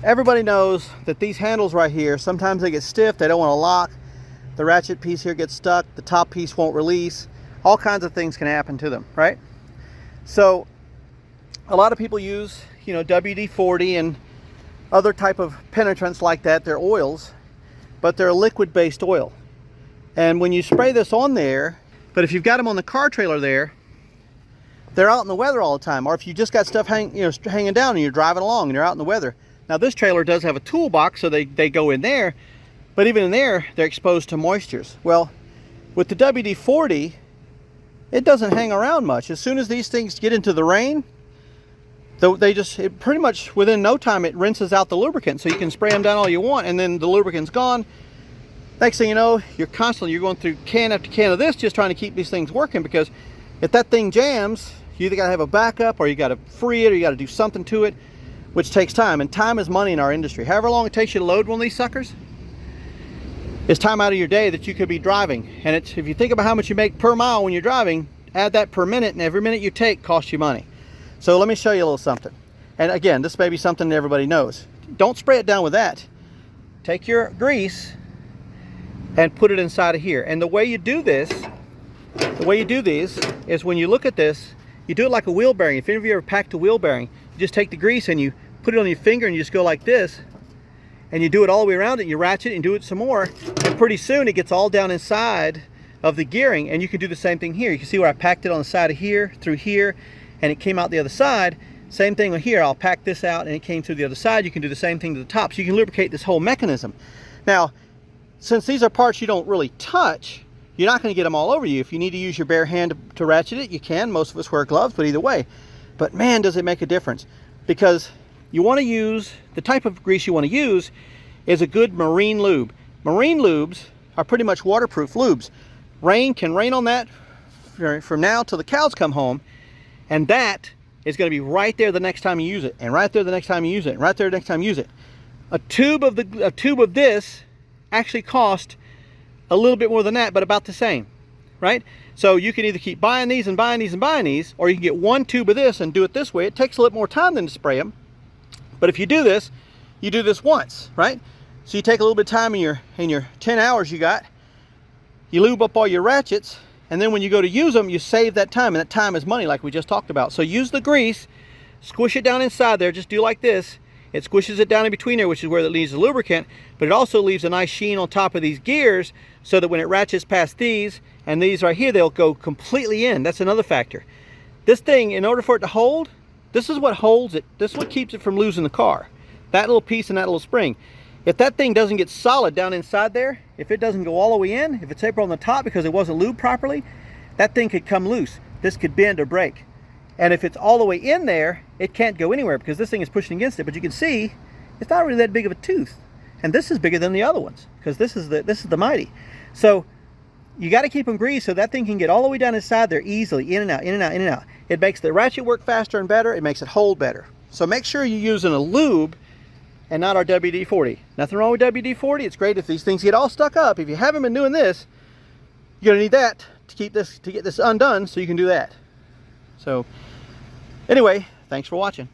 Everybody knows that these handles right here, sometimes they get stiff, they don't want to lock. The ratchet piece here gets stuck, the top piece won't release. All kinds of things can happen to them, right? So a lot of people use, you know, WD-40 and other type of penetrants like that. They're oils, but they're a liquid-based oil. And when you spray this on there, but if you've got them on the car trailer there, they're out in the weather all the time. Or if you just got stuff hanging down and you're driving along and you're out in the weather. Now this trailer does have a toolbox, so they go in there, but even in there, they're exposed to moistures. Well, with the WD-40, it doesn't hang around much. As soon as these things get into the rain, it pretty much within no time it rinses out the lubricant. So you can spray them down all you want and then the lubricant's gone. Next thing you know, you're going through can after can of this just trying to keep these things working, because if that thing jams, you either got to have a backup or you got to free it or you got to do something to it, which takes time. And time is money in our industry. However long it takes you to load one of these suckers, it's time out of your day that you could be driving. And if you think about how much you make per mile when you're driving, add that per minute, and every minute you take costs you money. So let me show you a little something. And again, this may be something that everybody knows. Don't spray it down with that. Take your grease and put it inside of here. And the way you do this, is when you look at this, you do it like a wheel bearing. If any of you ever packed a wheel bearing, you just take the grease and you put it on your finger and you just go like this, and you do it all the way around it, and you ratchet it and do it some more, and pretty soon it gets all down inside of the gearing. And you can do the same thing here. You can see where I packed it on the side of here, through here, and it came out the other side. Same thing here. I'll pack this out and it came through the other side. You can do the same thing to the top. So you can lubricate this whole mechanism. Now, since these are parts you don't really touch, you're not going to get them all over you. If you need to use your bare hand to ratchet it, you can. Most of us wear gloves, but either way. But man, does it make a difference. Because you want to use, the type of grease you want to use is a good marine lube. Marine lubes are pretty much waterproof lubes. Rain can rain on that from now till the cows come home, and that is going to be right there the next time you use it, and right there the next time you use it, and right there the next time you use it. A tube of this actually cost a little bit more than that, but about the same, right? So you can either keep buying these and buying these and buying these, or you can get one tube of this and do it this way. It takes a little more time than to spray them, but if you do this, you do this once, right? So you take a little bit of time in your 10 hours you got, you lube up all your ratchets, and then when you go to use them, you save that time, and that time is money like we just talked about. So use the grease, squish it down inside there, just do like this. It squishes it down in between there, which is where it leaves the lubricant, but it also leaves a nice sheen on top of these gears so that when it ratchets past these and these right here, they'll go completely in. That's another factor. This thing, in order for it to hold, this is what holds it. This is what keeps it from losing the car. That little piece and that little spring. If that thing doesn't get solid down inside there, if it doesn't go all the way in, if it's tapered on the top because it wasn't lubed properly, that thing could come loose. This could bend or break. And if it's all the way in there, it can't go anywhere because this thing is pushing against it. But you can see it's not really that big of a tooth. And this is bigger than the other ones because this is the mighty. So you got to keep them greased so that thing can get all the way down inside there easily, in and out, in and out, in and out. It makes the ratchet work faster and better. It makes it hold better. So make sure you're using a lube and not our WD-40. Nothing wrong with WD-40. It's great if these things get all stuck up. If you haven't been doing this, you're gonna need that to get this undone so you can do that. So anyway, thanks for watching.